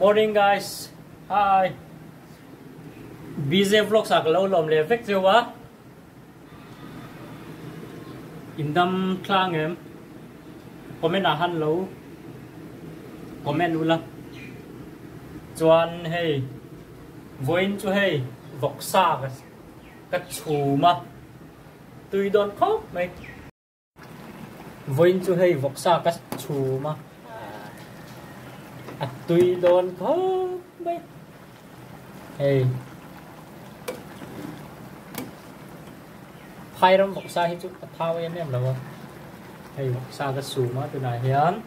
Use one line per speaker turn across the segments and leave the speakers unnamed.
Morning guys. Hi. BJ vlog sak lo lom le vek zewa. Indam klang em. Comment a han lo. Comment ula. Chuan hey. Voin chu hey. Vok sa ka chu ma. Tui don khóc mày. Voin chu hey vok sa ka chu ma. Tùy đồn có mấy hey thay rong bọc xa hết chút thao em là không hey bọc xa cái sù nó từ này hiến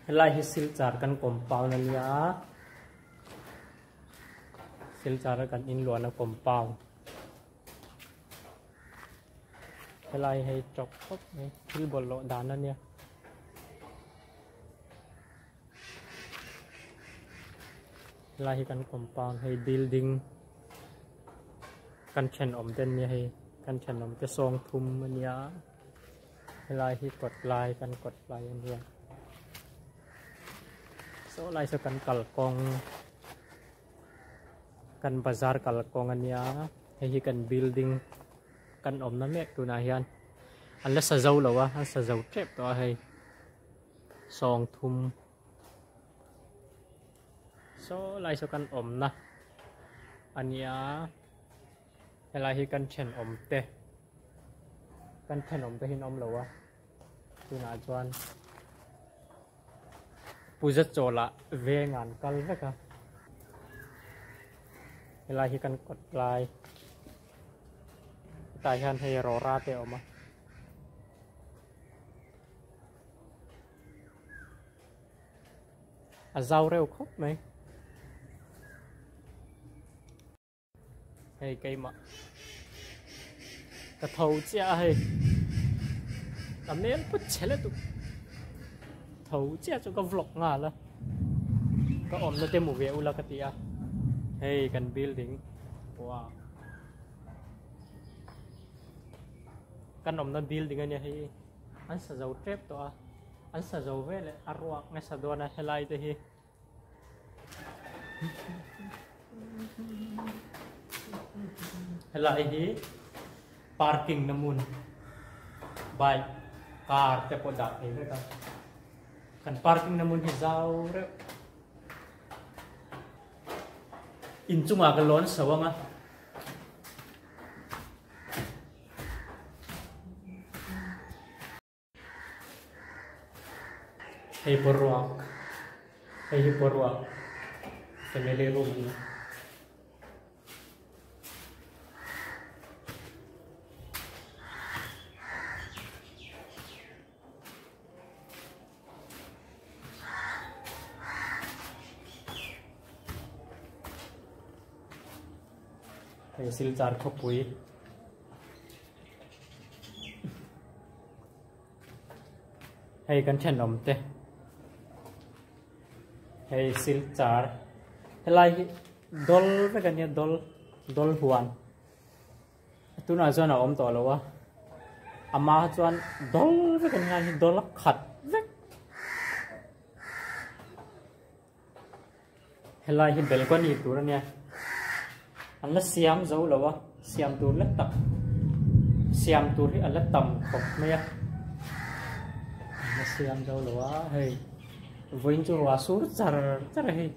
lại hết sil char kan compound này nhá sil char kan in luan nó compound lại hay chọc khóc này khi bỏ lộ đàn đó nha lại cần compound hay building cần chèn ổn định nha hay cần chèn ổn cái song thum nha lại hay cột lại cần cột lại nha số lại sẽ cần cල් con cần bazar cl con nha hay cần building cần ổn nó mẹ tụi này hiền anh là dầu là anh dầu chép đó hay song thum số lại số cần ổn nè anh nhá hay là khi cần chèn ổn tê cần chèn ổn tê hin ổn là tụi này cho anh bùi rất chỗ là về ngàn cân vậy cả hay là khi cần cột lại tại hiện hay rõ ra theo mà rau rêu khóc mấy hay cây mà cái thầu chia hay làm nên bất chế là tụ thầu chia cho cái vlog ngà là có ổn nó thêm một việc là cái gì hay cần building wow kan om na building ania hi an sa zo trap to an sa zo vele arwak nga sa do na helai te hi helai hi parking namun bike car te po da ni ka kan parking namun hi zau re in chunga ka lon sawanga hey porwak family room ni hey sil char khopui hey kan chen om te hay sil char helai dol ve kan ya dol huan tu na zona om to lo wa ama chuan dol ve kan ha dol khat ve helai hi balcony tu ra nia an la siam zo lo wa siam tu la tak siam tu ri an la tam khop me ya la siam zo lo wa hey voin chu wasur char hay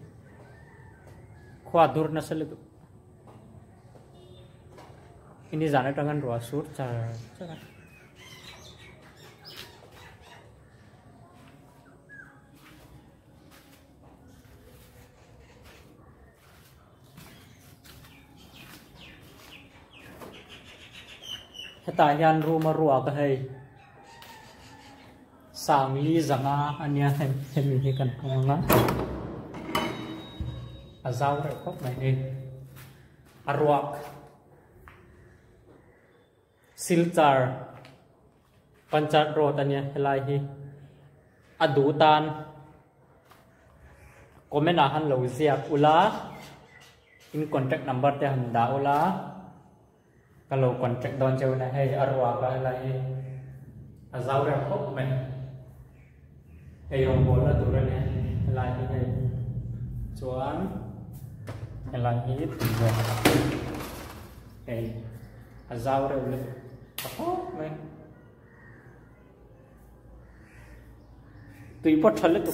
khwa dur na sale tu ini jana tangan wasur char heta hian room ruwa ka hay sang li zanga ania hem hi kan nga azau re khop mai ni arwak silchar panchat road ania helai hi adu tan comment a han lo ziak ula in contact number te han da ula kalau kontak don jauh na hay arwah ka lai azau ra khop men hay rong bol la tu ra ne lai ni hay chuan lai hit hay azau ra le khop men tùy pot thal tu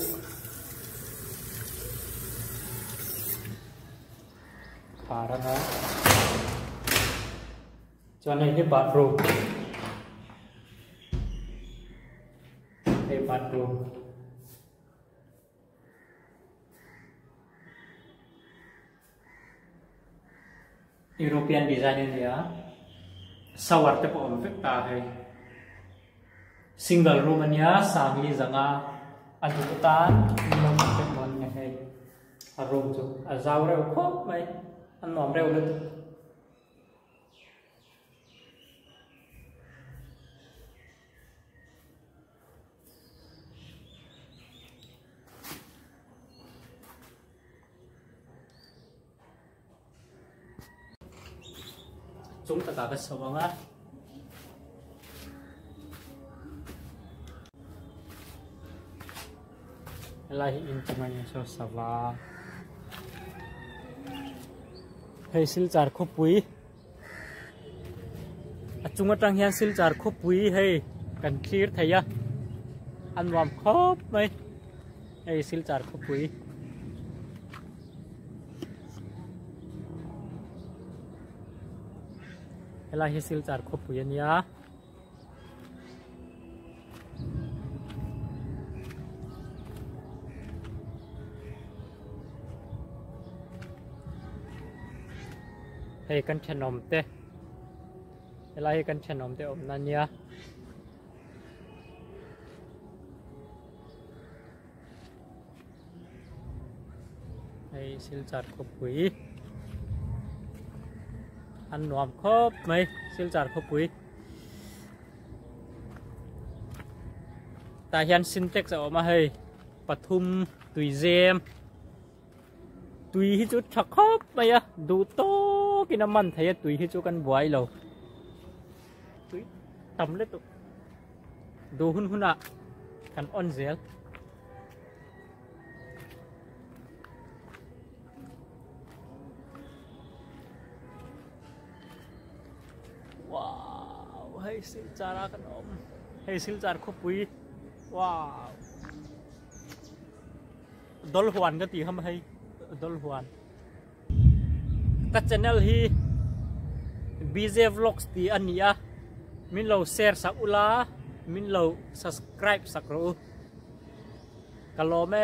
phá ra nó cho nên cái bathroom cái bathroom European design ini ya sawar te pom vek ta hai single room ania sangli zanga adutan nom te mon ne hai a room chu a zaw re khop mai an nom re ul chúng ta cả số bằng á lại in cho mình số sava hay silchar khop pui chúng ta hiện silchar khop pui hay cần clear thấy ya ăn warm khop mấy hay silchar khop pui là hi silchar khop pui ania hay kan chanom te là hi kan chanom te om nania hay silchar khop pui ăn nòm khớp mấy silchar khop pui ta hian syntax ở mà hay pathum tùy gem tùy hi chút thắc khớp mấy à đủ to cái năm mình thấy tùy hi chút căn vải lâu tùy tầm lên tụ đủ hun hun à căn on gel wow hay silchar kan om hay silchar khop pui wow dol huan ka ti ham hay dol huan ka channel hi BJ Vlogs ti ania min lo share sa ula min lo subscribe sakro kalome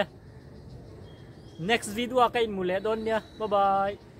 next video kay mule don nya bye bye.